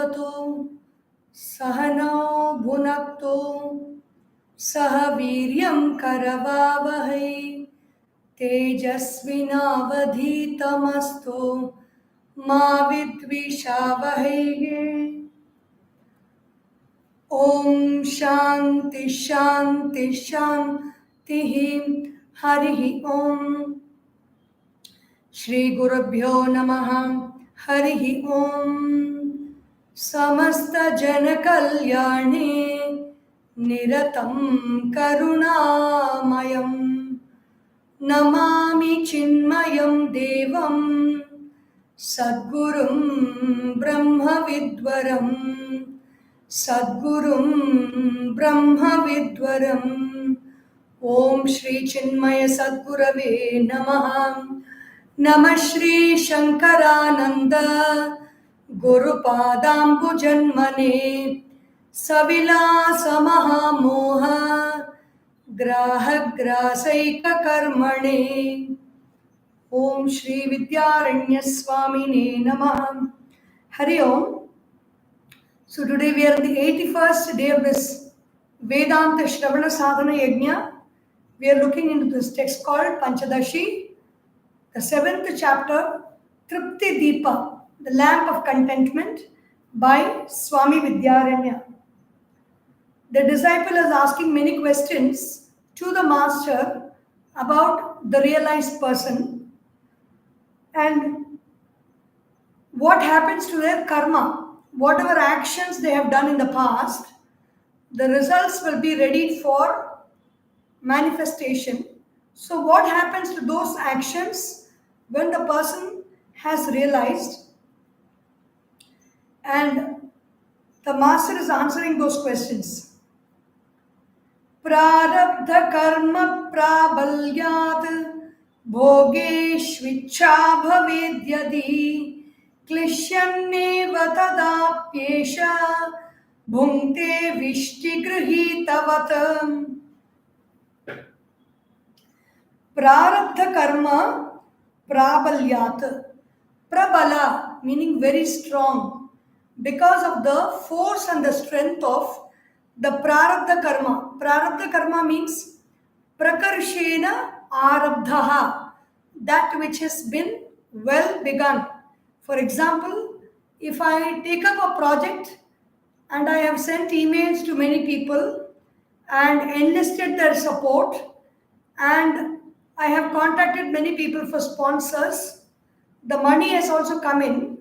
भवतु सहनौ भुनक्तु सह वीर्यं करवावहै तेजस्विनावधीतमस्तु मा विद्विषावहै। ओम शांति शांति शांति। हरि ओम। श्री गुरुभ्यो नमः। हरि ओम। समस्त जन कल्याणे निरतं करुणामयं नमामि चिन्मयं देवं सद्गुरुं ब्रह्मविद्वरं सद्गुरुं ब्रह्मविद्वरम्। ओम श्री चिन्मय सद्गुरवे नमः। नमः श्री शंकरानंद गुरुपादाम्बुजन्मने सविलास महामोह ग्राहग्रासैककर्मणे। ओम श्री विद्यारण्य स्वामिने नमः। हरि ओम। So today we are on the 81st day of this Vedanta Shravana Sadhana Yagna. We are looking into this text called Panchadashi, the 7th chapter, Tripti Dipa, the lamp of contentment, by Swami Vidyaranya. The disciple is asking many questions to the master about the realized person and what happens to their karma. Whatever actions they have done in the past, the results will be ready for manifestation. So what happens to those actions when the person has realized? And the master is answering those questions. Prarabdha karma prabalyat bhogeshvichcha bhavedyadi क्लिश्यन्नेव तदाप्येषा भुङ्क्ते विष्टिगृहीतवत्। प्रारब्ध कर्म प्राबल्यात्. Prabala meaning very strong, because of the force and the strength of the prarabdha karma. Prarabdha karma means prakarshena arabdhaha, that which has been well begun. For example, if I take up a project and I have sent emails to many people and enlisted their support, and I have contacted many people for sponsors, the money has also come in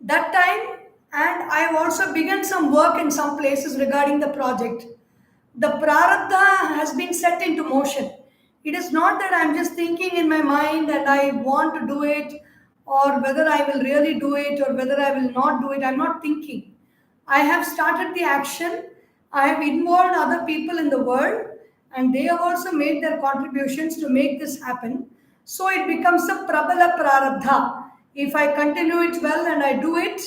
that time, and I have also begun some work in some places regarding the project. The prarabdha has been set into motion. It is not that I am just thinking in my mind and I want to do it, or whether I will really do it or whether I will not do it. I am not thinking. I have started the action. I have involved other people in the world, and they have also made their contributions to make this happen. So it becomes a prabala prarabdha. If I continue it well and I do it,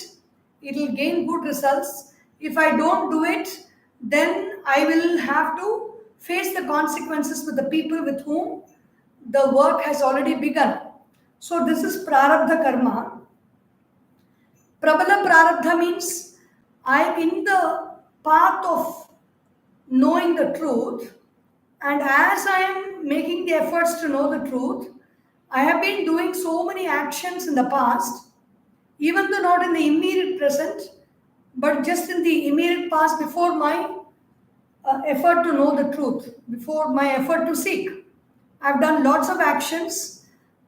it will gain good results. If I don't do it, then I will have to face the consequences with the people with whom the work has already begun. So this is prarabdha karma. Prabala prarabdha means I am in the path of knowing the truth, and as I am making the efforts to know the truth, I have been doing so many actions in the past, even though not in the immediate present, but just in the immediate past before my effort to know the truth, before my effort to seek. I have done lots of actions.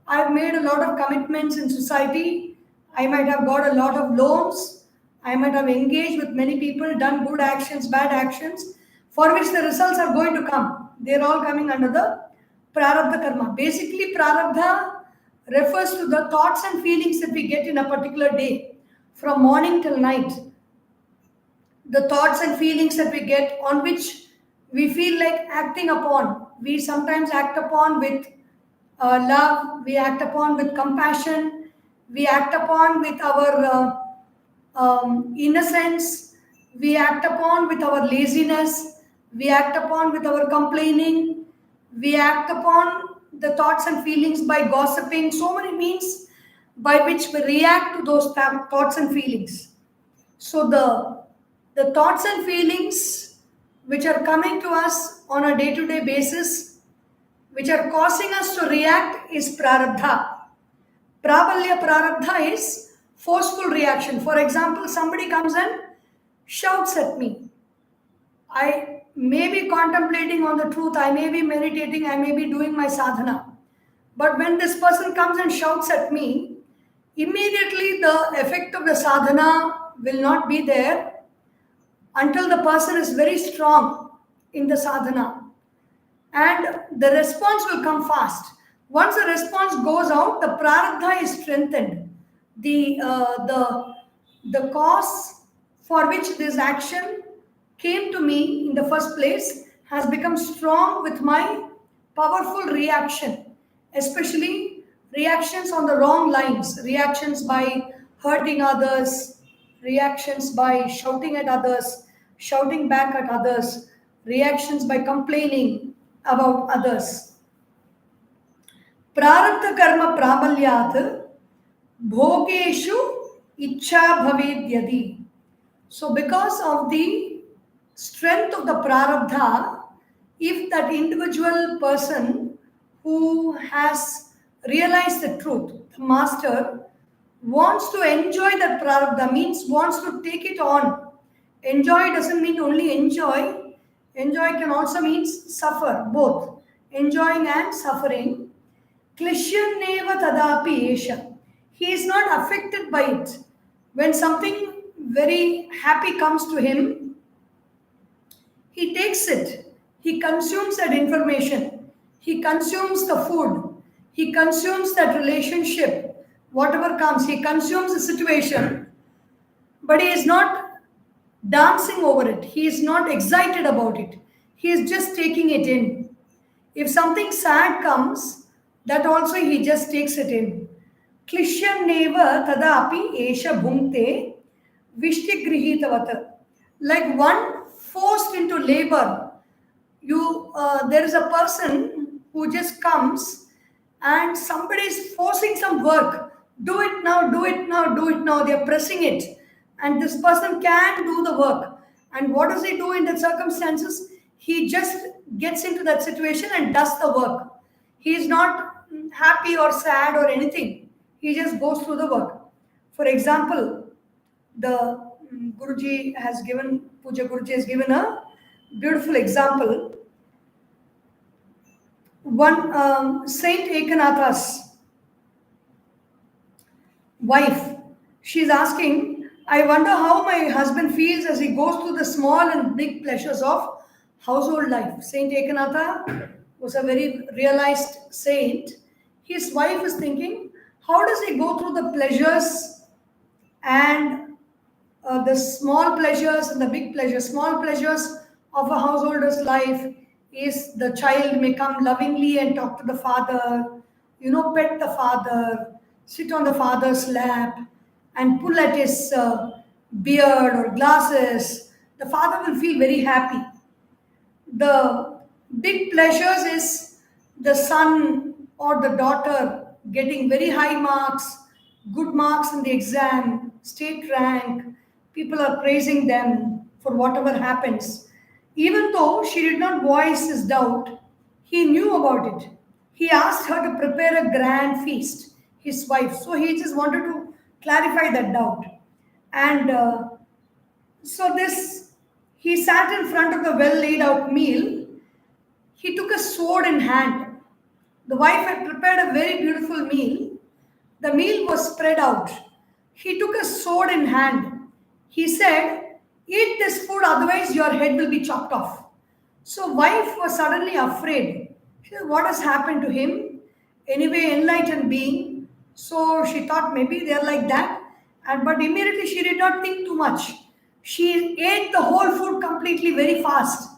I've made a lot of commitments in society. I might have got a lot of loans. I might have engaged with many people, done good actions, bad actions, for which the results are going to come. They're all coming under the prarabdha karma. Basically, prarabdha refers to the thoughts and feelings that we get in a particular day, from morning till night. The thoughts and feelings that we get on which we feel like acting upon. We sometimes act upon with love, we act upon with compassion, we act upon with our innocence, we act upon with our laziness, we act upon with our complaining, we act upon the thoughts and feelings by gossiping. So many means by which we react to those thoughts and feelings. So the thoughts and feelings which are coming to us on a day-to-day basis, which are causing us to react, is prarabdha. Prabalya prarabdha is forceful reaction. For example, somebody comes and shouts at me. I may be contemplating on the truth, I may be meditating, I may be doing my sadhana. But when this person comes and shouts at me, immediately the effect of the sadhana will not be there until the person is very strong in the sadhana. And the response will come fast. Once the response goes out, the prarabdha is strengthened. The cause for which this action came to me in the first place has become strong with my powerful reaction, especially reactions on the wrong lines, reactions by hurting others, reactions by shouting at others, shouting back at others, reactions by complaining about others. Prarabdha karma prabalyat bhogeshu ichha bhavedyadi. So because of the strength of the prarabdha, if that individual person who has realized the truth, the master, wants to enjoy that prarabdha, means wants to take it on. Enjoy doesn't mean only enjoy. Enjoy can also mean suffer, both. Enjoying and suffering. Klishyaneva tadapi esha. He is not affected by it. When something very happy comes to him, he takes it. He consumes that information. He consumes the food. He consumes that relationship. Whatever comes, he consumes the situation. But he is not dancing over it. He is not excited about it. He is just taking it in. If something sad comes, that also he just takes it in. Klishyaneva tadapi esha bhungte vishtigrihitavat. Like one forced into labor. There is a person who just comes and somebody is forcing some work. Do it now, do it now, do it now. They are pressing it. And this person can do the work. And what does he do in that circumstances? He just gets into that situation and does the work. He is not happy or sad or anything. He just goes through the work. For example, the Guruji has given, Puja Guruji has given a beautiful example. One Saint Ekanatha's wife, she's asking, I wonder how my husband feels as he goes through the small and big pleasures of household life. Saint Ekanatha was a very realized saint. His wife is thinking, how does he go through the pleasures and the small pleasures and the big pleasures? Small pleasures of a householder's life is the child may come lovingly and talk to the father, pet the father, sit on the father's lap and pull at his beard or glasses. The father will feel very happy. The big pleasures is the son or the daughter getting very high marks, good marks in the exam, state rank. People are praising them for whatever happens. Even though she did not voice his doubt, he knew about it. He asked her to prepare a grand feast, his wife. So he just wanted to clarify that doubt. And he sat in front of the well laid out meal. He took a sword in hand. The wife had prepared a very beautiful meal. The meal was spread out. He took a sword in hand. He said, eat this food, otherwise your head will be chopped off. So wife was suddenly afraid. She said, what has happened to him? Anyway, enlightened being. So she thought maybe they're like that. But immediately she did not think too much. She ate the whole food completely very fast.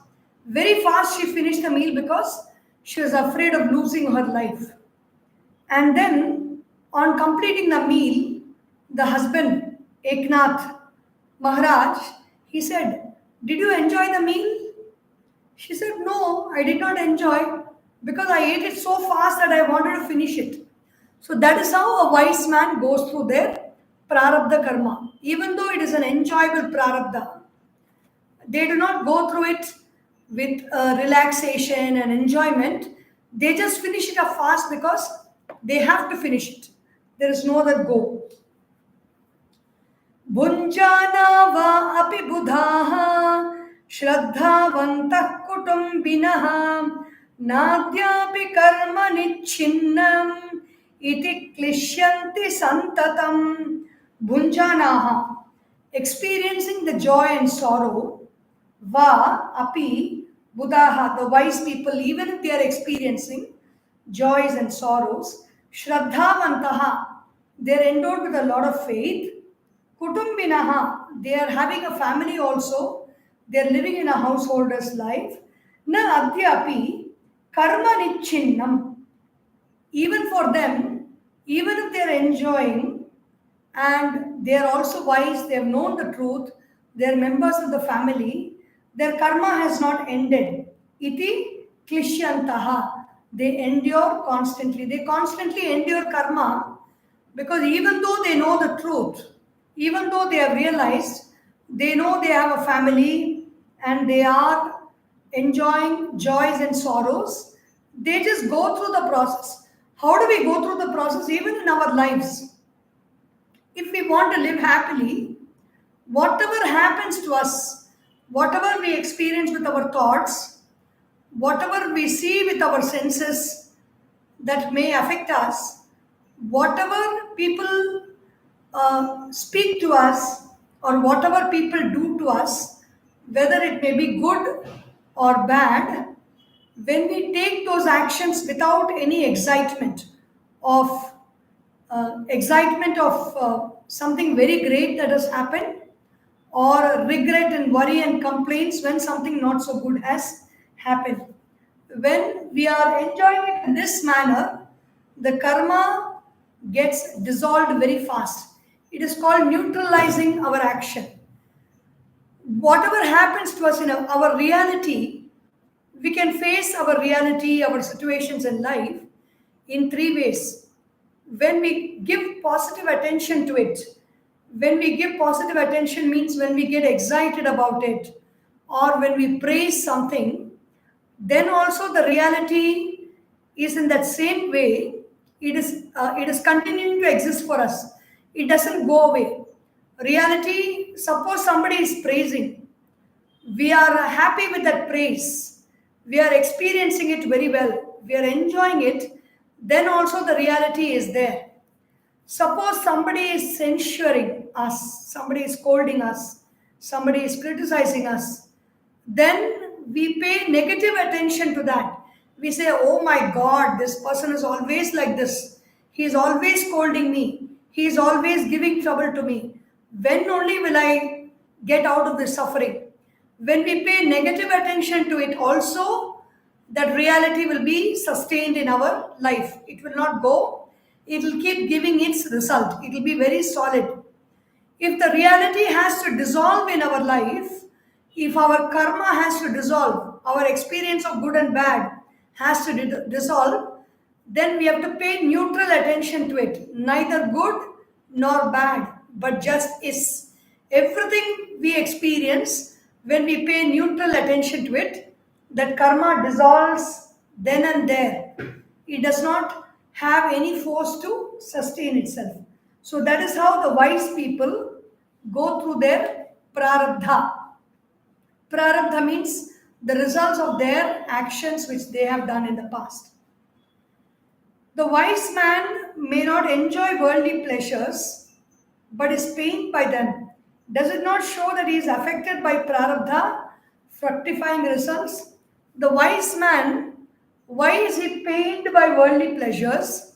Very fast she finished the meal because she was afraid of losing her life. And then on completing the meal, the husband, Eknath Maharaj, he said, did you enjoy the meal? She said, no, I did not enjoy because I ate it so fast that I wanted to finish it. So that is how a wise man goes through their prarabdha karma. Even though it is an enjoyable prarabdha, they do not go through it with relaxation and enjoyment. They just finish it up fast because they have to finish it. There is no other go. भुञ्जाना वा अपि बुधाः श्रद्धावन्तः कुटुम्बिनः नाद्यापि कर्म निच्छिन्नम् इति क्लिश्यन्ति सन्ततम्. Bhunjanaha, experiencing the joy and sorrow, va api buddhaha, the wise people, even if they are experiencing joys and sorrows, shraddhavantaha, they are endowed with a lot of faith, kutumbinaha, they are having a family also, they are living in a householder's life, na adhyapi karma nichinnam, even for them, even if they are enjoying and they are also wise, they have known the truth, they are members of the family, their karma has not ended. Iti klishyantaha, they endure constantly. They constantly endure karma because even though they know the truth, even though they have realized, they know they have a family and they are enjoying joys and sorrows, they just go through the process. How do we go through the process even in our lives? If we want to live happily, whatever happens to us, whatever we experience with our thoughts, whatever we see with our senses that may affect us, whatever people speak to us, or whatever people do to us, whether it may be good or bad, when we take those actions without any excitement of something very great that has happened, or regret and worry and complaints when something not so good has happened. When we are enjoying it in this manner, the karma gets dissolved very fast. It is called neutralizing our action. Whatever happens to us in our reality, we can face our reality, our situations in life in three ways. When we give positive attention to it, when we give positive attention means when we get excited about it, or when we praise something, then also the reality is in that same way. It is continuing to exist for us. It doesn't go away. Reality, suppose somebody is praising, we are happy with that praise, we are experiencing it very well, we are enjoying it, then also the reality is there. Suppose somebody is censuring us, somebody is scolding us, somebody is criticizing us, then we pay negative attention to that. We say, oh my God, this person is always like this. He is always scolding me. He is always giving trouble to me. When only will I get out of this suffering? When we pay negative attention to it also, that reality will be sustained in our life. It will not go. It will keep giving its result. It will be very solid. If the reality has to dissolve in our life, if our karma has to dissolve, our experience of good and bad has to dissolve, then we have to pay neutral attention to it. Neither good nor bad, but just is. Everything we experience, when we pay neutral attention to it, that karma dissolves then and there. It does not have any force to sustain itself. So that is how the wise people go through their prarabdha. Prarabdha means the results of their actions which they have done in the past. The wise man may not enjoy worldly pleasures, but is pained by them. Does it not show that he is affected by prarabdha, fructifying results? The wise man, why is he pained by worldly pleasures?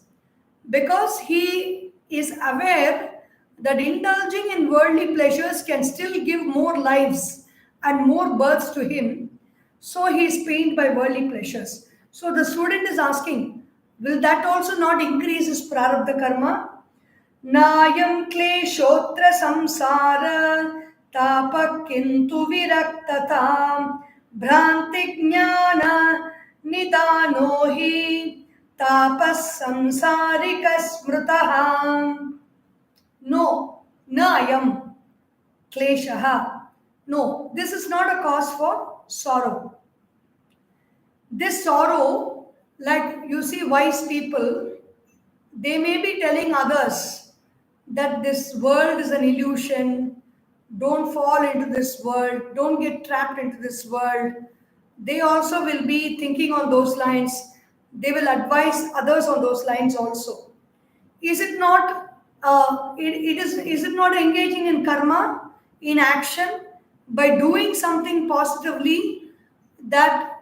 Because he is aware that indulging in worldly pleasures can still give more lives and more births to him. So he is pained by worldly pleasures. So the student is asking, will that also not increase his prarabdha karma? Nayam kleshotra samsara tapa kintu viraktatam bhranti jnana nidanohi tapas samsarika smrutaham. No, Na ayam kleshaha. No, this is not a cause for sorrow. This sorrow, like you see wise people, they may be telling others that this world is an illusion, don't fall into this world, don't get trapped into this world. They also will be thinking on those lines. They will advise others on those lines also. Is it not is it not engaging in karma, in action, by doing something positively that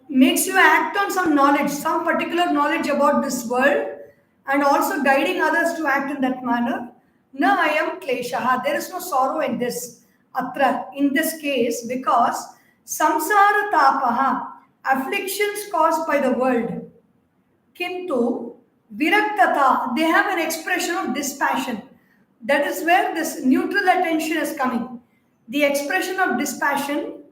makes you act on some knowledge, some particular knowledge about this world, and also guiding others to act in that manner? Na ayam kleshaha. There is no sorrow in this. Atra, in this case, because samsara tapaha, afflictions caused by the world, Kintu viraktata, they have an expression of dispassion. That is where this neutral attention is coming. The expression of dispassion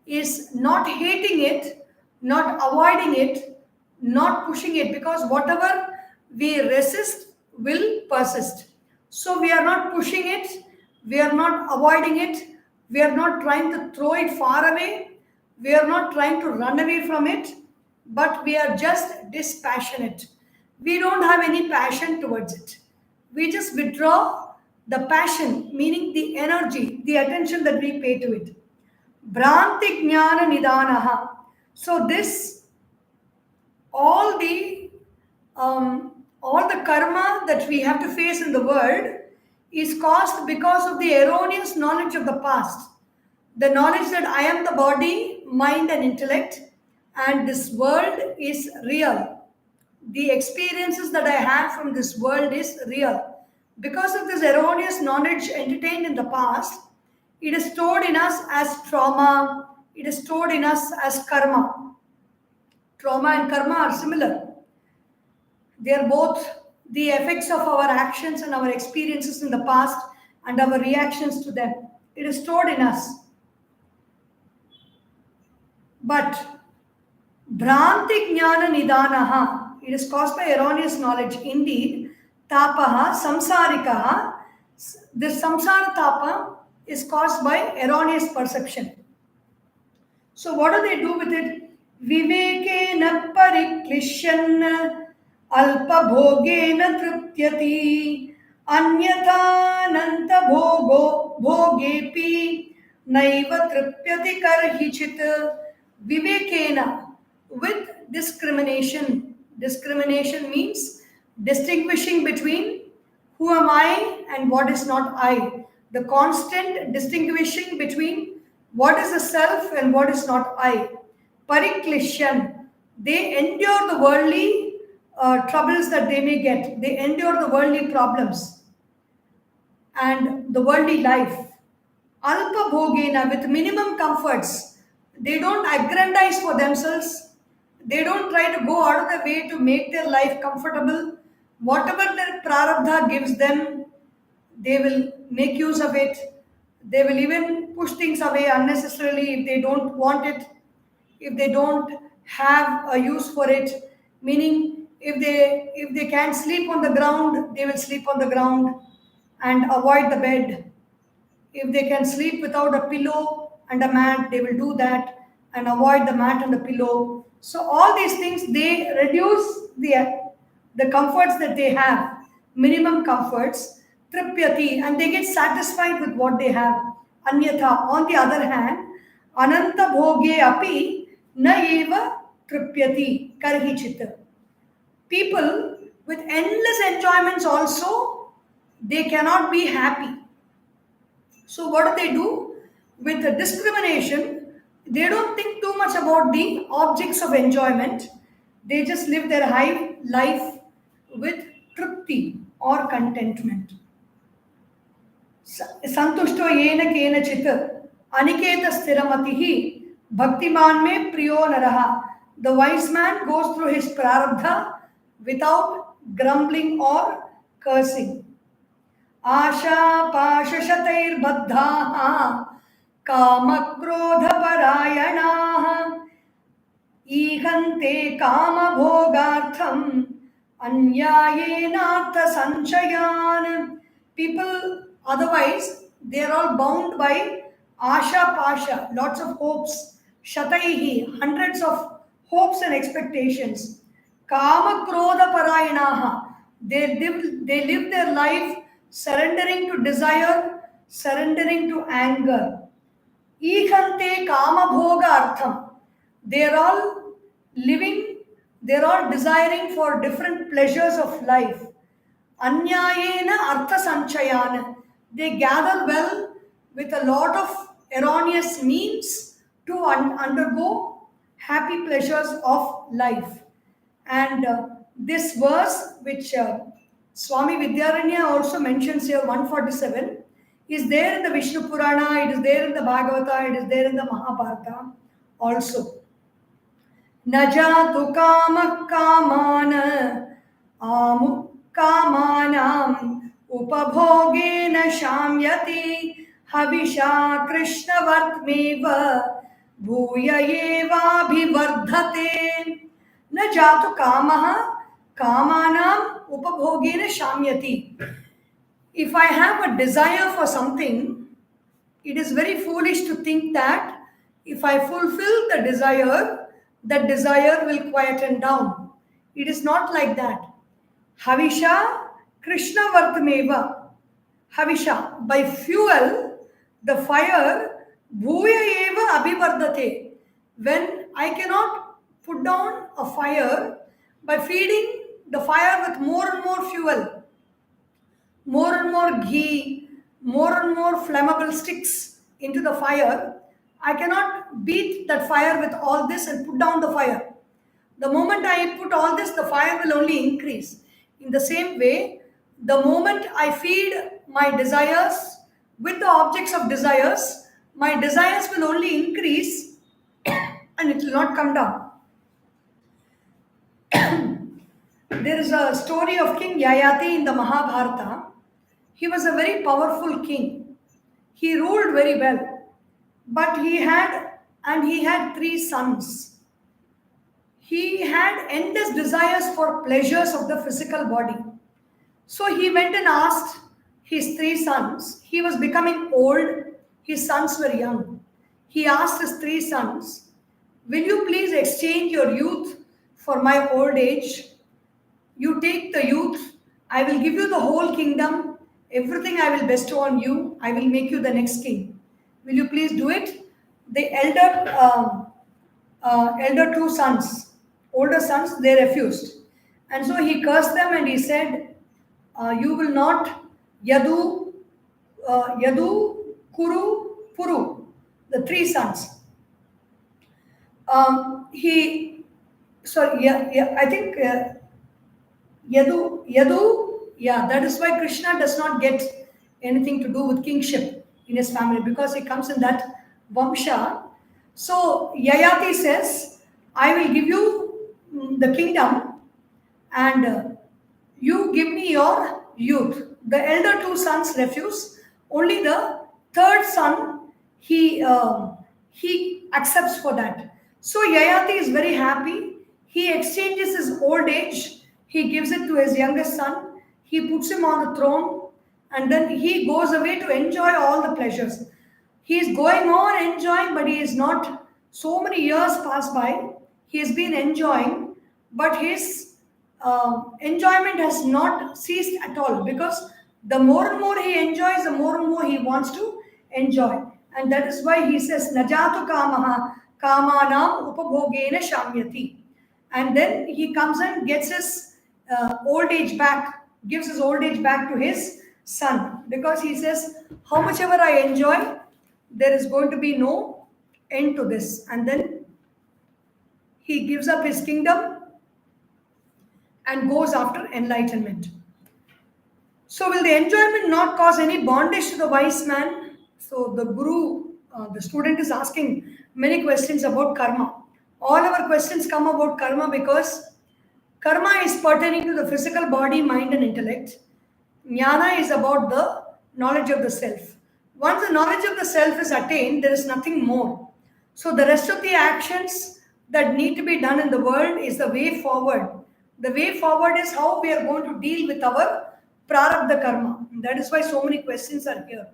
is not hating it, not avoiding it, not pushing it, because whatever we resist will persist. So we are not pushing it, we are not avoiding it, we are not trying to throw it far away, we are not trying to run away from it, but we are just dispassionate. We don't have any passion towards it. We just withdraw the passion, meaning the energy, the attention that we pay to it. Bhranti jnana nidanaha. So this, all the all the karma that we have to face in the world is caused because of the erroneous knowledge of the past. The knowledge that I am the body, mind, and intellect, and this world is real. The experiences that I have from this world is real. Because of this erroneous knowledge entertained in the past, it is stored in us as trauma, it is stored in us as karma. Trauma and karma are similar. They are both the effects of our actions and our experiences in the past and our reactions to them. It is stored in us. But Bhranti jnana nidanaha, it is caused by erroneous knowledge. Indeed, tapaha, samsarikaha, this samsara tapa is caused by erroneous perception. So what do they do with it? Vivekena pariklishan alpa bhogena triptyati anyatha bhogepi naiva tripyati karhichit. Vivekena, with discrimination. Discrimination means distinguishing between who am I and what is not I. The constant distinguishing between what is the self and what is not I. Pariklishan, they endure the worldly troubles that they may get. They endure the worldly problems and the worldly life. Alpa bhogena, with minimum comforts. They don't aggrandize for themselves. They don't try to go out of their way to make their life comfortable. Whatever their prarabdha gives them, they will make use of it. They will even push things away unnecessarily if they don't want it, if they don't have a use for it. Meaning, if they can't sleep on the ground, they will sleep on the ground and avoid the bed. If they can sleep without a pillow and a mat, they will do that and avoid the mat and the pillow. So all these things, they reduce the comforts that they have, minimum comforts, tripyati, and they get satisfied with what they have. Anyatha, on the other hand, ananta bhoge api na eva tripyati karhichita. People with endless enjoyments also, they cannot be happy. So what do? With the discrimination, they don't think too much about the objects of enjoyment. They just live their high life with tripti or contentment. Santushto yena kena chita aniketa stiramatihi bhaktiman me priyo naraha. The wise man goes through his prarabdha without grumbling or cursing. आशापाशशतैर्बद्धाः कामक्रोधपरायणाः ईहन्ते कामभोगार्थम् अन्यायेनार्थसञ्चयान् People, otherwise, they are all bound by Asha Pasha, lots of hopes, Shataihi, hundreds of hopes and expectations. Kama Krodha Parayanaha, they live their life surrendering to desire, surrendering to anger. Ihante Kama Bhoga Artham. They are all living, they are all desiring for different pleasures of life. Anyayena Artha Sanchayana. They gather well with a lot of erroneous means to undergo happy pleasures of life. And this verse, which Swami Vidyaranya also mentions here, 147, is there in the Vishnu Purana, it is there in the Bhagavata, it is there in the Mahabharata also. Najatu kama kamana amu kamanam upabhogena shamyati havisha krishnavartmeva bhuya eva bhivardhate na jatu kamaha kamanam upabhogena shamyati. If I have a desire for something, it is very foolish to think that if I fulfill the desire, that desire will quieten down. It is not like that. Havisha Krishna Vartameva. Havisha, by fuel, the fire, Bhuya Eva Abhivardate. When I cannot put down a fire by feeding the fire with more and more fuel, more and more ghee, more and more flammable sticks into the fire, I cannot beat that fire with all this and put down the fire. The moment I put all this, the fire will only increase. In the same way, the moment I feed my desires with the objects of desires, my desires will only increase and it will not come down. There is a story of King Yayati in the Mahabharata. He was a very powerful king. He ruled very well. But he had 3 sons. He had endless desires for pleasures of the physical body. So he went and asked his 3 sons. He was becoming old. His sons were young. He asked his 3 sons, "Will you please exchange your youth for my old age? You take the youth. I will give you the whole kingdom. Everything I will bestow on you. I will make you the next king. Will you please do it?" The elder 2 sons, older sons, they refused. And so he cursed them and he said, "You will not, Yadu, Kuru, Puru," the 3 sons. I think Yadu, that is why Krishna does not get anything to do with kingship in his family, because he comes in that Vamsha. So Yayati says, "I will give you the kingdom and you give me your youth." The elder 2 sons refuse. Only the 3rd son, he accepts for that. So Yayati is very happy. He exchanges his old age. He gives it to his youngest son. He puts him on the throne. And then he goes away to enjoy all the pleasures. He is going on enjoying, but he is not. So many years pass by. He has been enjoying, but his enjoyment has not ceased at all, because the more and more he enjoys, the more and more he wants to enjoy. And that is why he says, "Najatu kamaha kamanam upabhogena shamyati." And then he comes and gets his old age back, gives his old age back to his son, because he says, "How much ever I enjoy, there is going to be no end to this." And then he gives up his kingdom and goes after enlightenment. So will the enjoyment not cause any bondage to the wise man? So the guru, the student is asking many questions about karma. All our questions come about karma because karma is pertaining to the physical body, mind and intellect. Jnana is about the knowledge of the self. Once the knowledge of the self is attained, there is nothing more. So the rest of the actions that need to be done in the world is the way forward. The way forward is how we are going to deal with our prarabdha karma. That is why so many questions are here.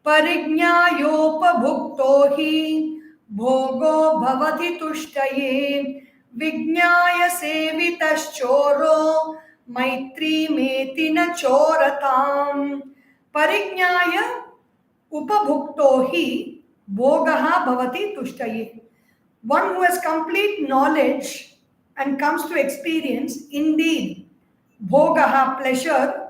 Parignyayopabhukto hi bhogo bhavati tushtaye Vignaya sevitas choro maitri metina choratam. Parignyaya upabhukto hi bhogaha bhavati tushtaye. One who has complete knowledge and comes to experience, indeed, bhogaha, pleasure,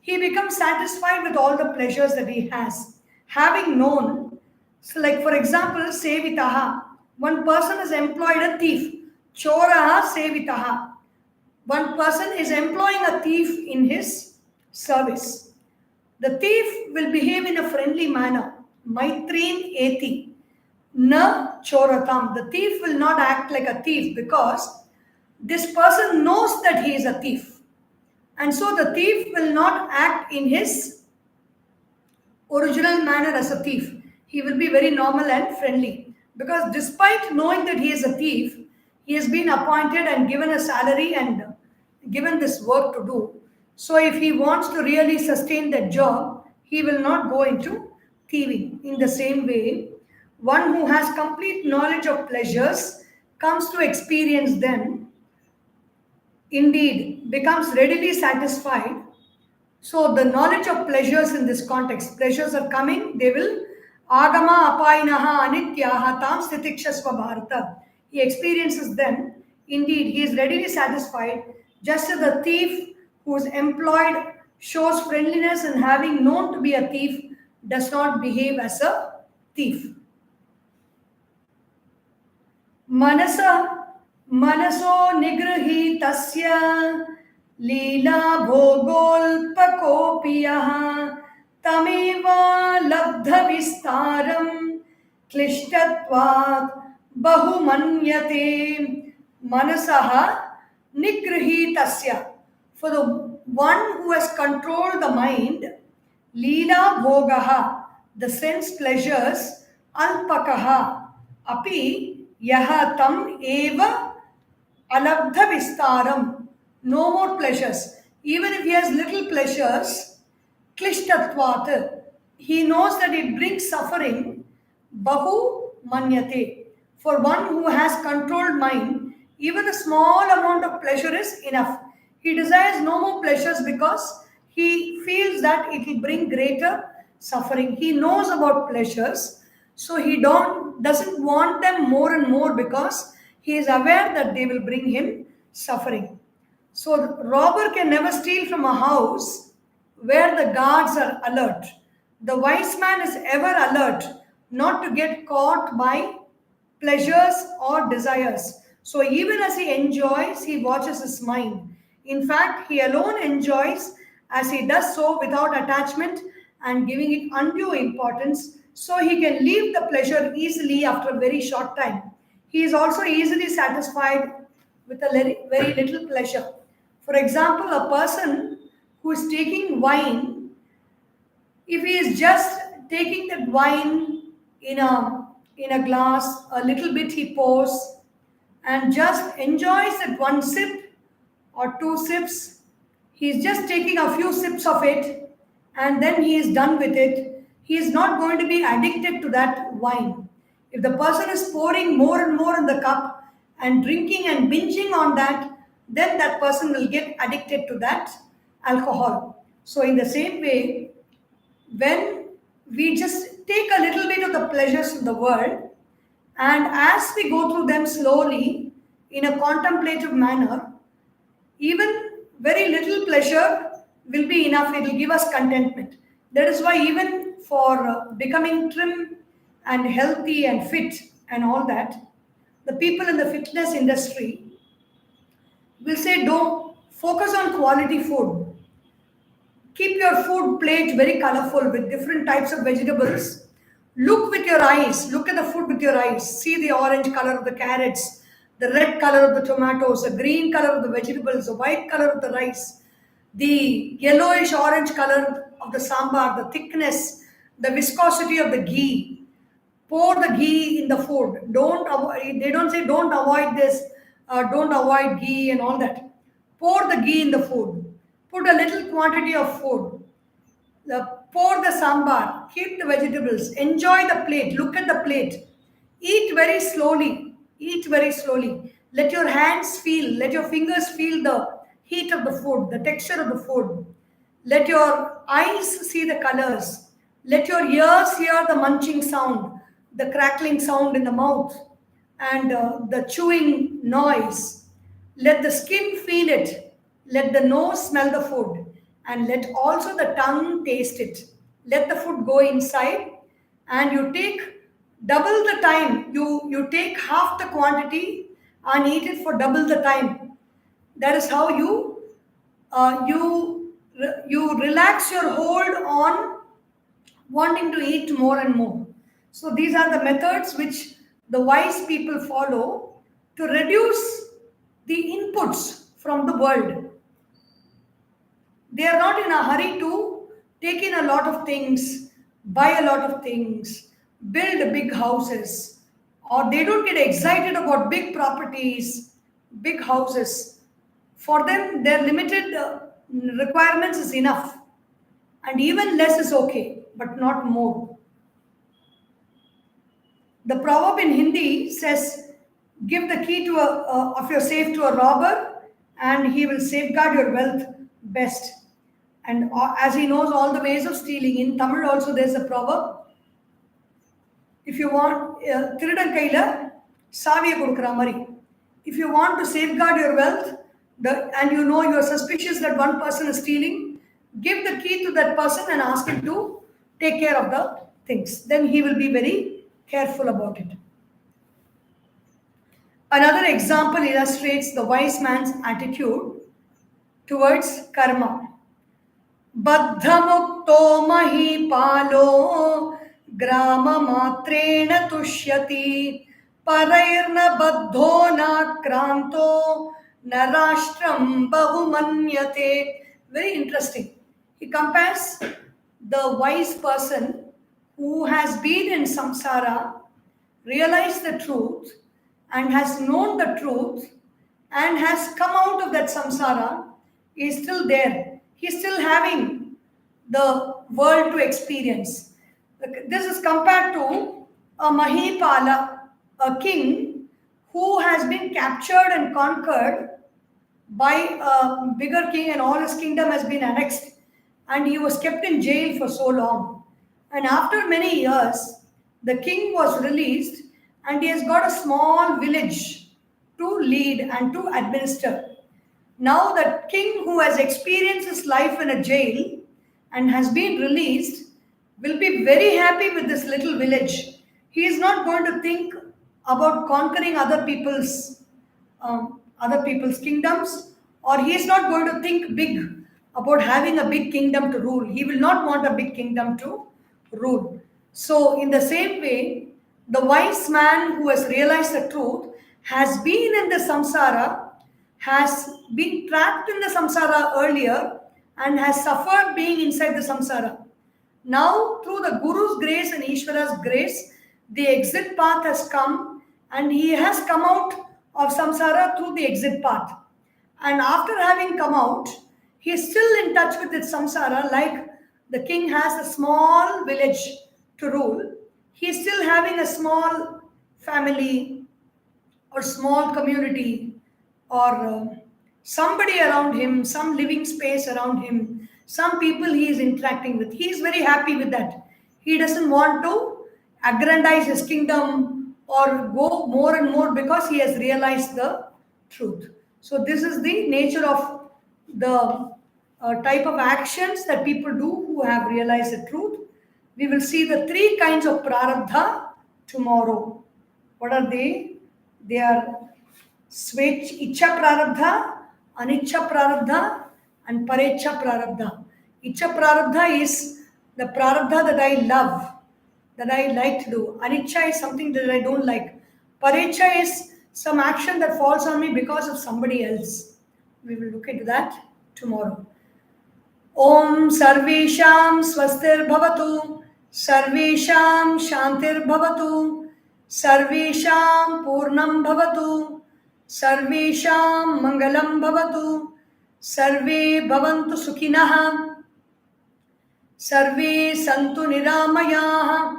he becomes satisfied with all the pleasures that he has. Having known, so like for example, sevitaha, one person is employed a thief. Choraha sevitaha. One person is employing a thief in his service. The thief will behave in a friendly manner. Maitrin eti. Na choratam. The thief will not act like a thief because this person knows that he is a thief. And so the thief will not act in his original manner as a thief. He will be very normal and friendly. Because despite knowing that he is a thief, he has been appointed and given a salary and given this work to do. So if he wants to really sustain that job, he will not go into thieving. In the same way, one who has complete knowledge of pleasures comes to experience them, indeed becomes readily satisfied. So the knowledge of pleasures in this context, pleasures are coming, they will agama apainaha anityaha tam stitikshasva bharata. He experiences them. Indeed, he is readily satisfied, just as the thief who is employed shows friendliness and having known to be a thief does not behave as a thief. Manaso nigrahitasya Leela bhogolpakopiyaha tameva labdha vistaram klishtatvat bahumanyate manasaha nigrahitasya. For the one who has controlled the mind, Leela bhogaha, the sense pleasures, alpakaha, api yaha tam eva alabdha vistaram. No more pleasures. Even if he has little pleasures, klishtatvat, he knows that it brings suffering. Bahu manyate. For one who has controlled mind, even a small amount of pleasure is enough. He desires no more pleasures because he feels that it will bring greater suffering. He knows about pleasures, so he doesn't want them more and more because he is aware that they will bring him suffering. So the robber can never steal from a house where the guards are alert. The wise man is ever alert not to get caught by pleasures or desires. So even as he enjoys, he watches his mind. In fact, he alone enjoys as he does so without attachment and giving it undue importance, so he can leave the pleasure easily after a very short time. He is also easily satisfied with a very little pleasure. For example, a person who is taking wine, if he is just taking that wine in a glass, a little bit he pours and just enjoys that one sip or two sips, he is just taking a few sips of it and then he is done with it. He is not going to be addicted to that wine. If the person is pouring more and more in the cup and drinking and binging on that, then that person will get addicted to that alcohol. So in the same way, when we just take a little bit of the pleasures in the world, and as we go through them slowly in a contemplative manner, even very little pleasure will be enough. It will give us contentment. That is why even for becoming trim and healthy and fit and all that, the people in the fitness industry will say, don't focus on quality food. Keep your food plate very colorful with different types of vegetables. Look with your eyes. Look at the food with your eyes. See the orange color of the carrots, the red color of the tomatoes, the green color of the vegetables, the white color of the rice, the yellowish orange color of the sambar, the thickness, the viscosity of the ghee. Pour the ghee in the food. They don't say don't avoid this, don't avoid ghee and all that. Pour the ghee in the food. Put a little quantity of food. Pour the sambar, keep the vegetables, enjoy the plate, look at the plate. Eat very slowly. Eat very slowly. Let your hands feel, let your fingers feel the heat of the food, the texture of the food. Let your eyes see the colors. Let your ears hear the munching sound, the crackling sound in the mouth, and the chewing noise. Let the skin feel it. Let the nose smell the food. And let also the tongue taste it. Let the food go inside, and you take double the time. You take half the quantity and eat it for double the time. That is how you relax your hold on wanting to eat more and more. So these are the methods which the wise people follow to reduce the inputs from the world. They are not in a hurry to take in a lot of things, buy a lot of things, build big houses, or they don't get excited about big properties, big houses. For them, their limited requirements is enough, and even less is okay, but not more. The proverb in Hindi says, "Give the key of your safe to a robber, and he will safeguard your wealth best." And as he knows all the ways of stealing, in Tamil also there's a proverb. If you want, திருடன் கையில சாவியை கொடுக்குற மாதிரி. If you want to safeguard your wealth, and you know you're suspicious that one person is stealing, give the key to that person and ask him to take care of the things. Then he will be very careful about it. Another example illustrates the wise man's attitude towards karma. Baddhamukto mahipalo grama matreణ tushyati parairna baddho nakranto narashtram bahumanyate. Very interesting. He compares the wise person who has been in samsara, realized the truth, and has known the truth, and has come out of that samsara, is still there. He's still having the world to experience. This is compared to a Mahipala, a king who has been captured and conquered by a bigger king, and all his kingdom has been annexed, and he was kept in jail for so long. And after many years, the king was released, and he has got a small village to lead and to administer. Now that king who has experienced his life in a jail and has been released will be very happy with this little village. He is not going to think about conquering other people's kingdoms, or he is not going to think big about having a big kingdom to rule. He will not want a big kingdom to rule. So in the same way, the wise man who has realized the truth has been in the samsara, has been trapped in the samsara earlier, and has suffered being inside the samsara. Now, through the Guru's grace and Ishvara's grace, the exit path has come, and he has come out of samsara through the exit path. And after having come out, he is still in touch with its samsara, like the king has a small village to rule. He is still having a small family or small community, or somebody around him, some living space around him, some people he is interacting with. He is very happy with that. He doesn't want to aggrandize his kingdom or go more and more, because he has realized the truth. So this is the nature of the type of actions that people do who have realized the truth. We will see the three kinds of prarabdha tomorrow. What are they? They are Ichha prarabdha, Anichha prarabdha, and Parecha prarabdha. Ichha prarabdha is the prarabdha that I love, that I like to do. Anichha is something that I don't like. Parecha is some action that falls on me because of somebody else. We will look into that tomorrow. Om Sarvesham Swastir Bhavatu, Sarvesham Shantir Bhavatu, Sarvesham Purnam Bhavatu, Sarvesham Mangalam Bhavatu, Sarve Bhavantu Sukhinah, सर्वे सन्तु निरामयाः,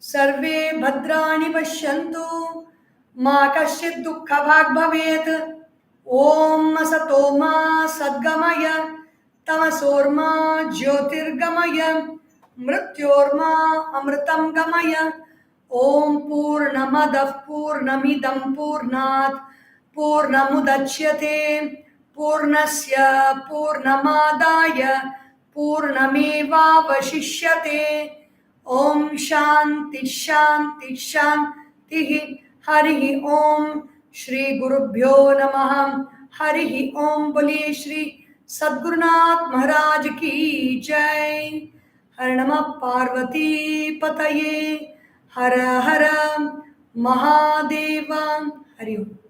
सर्वे भद्राणि पश्यन्तु, मा कश्चित् दुःखभाग् भवेत्। ॐ असतो मा सद्गमय, तमसोर्मा ज्योतिर्गमय, मृत्योर्मा अमृतं गमय। ॐ पूर्णमदः पूर्णमिदं पूर्णात् पूर्णमुदच्यते, पूर्णस्य पूर्णमादाय पूर्णमेवावशिष्यते। ॐ शान्ति शान्ति शान्तिः। हरिः ॐ। श्री गुरुभ्यो नमः। हरिः ॐ। बोलिए श्री सद्गुरुनाथ महाराज की जय। हर नमः पार्वती पतये। हर हर महादेव। हरि ओम।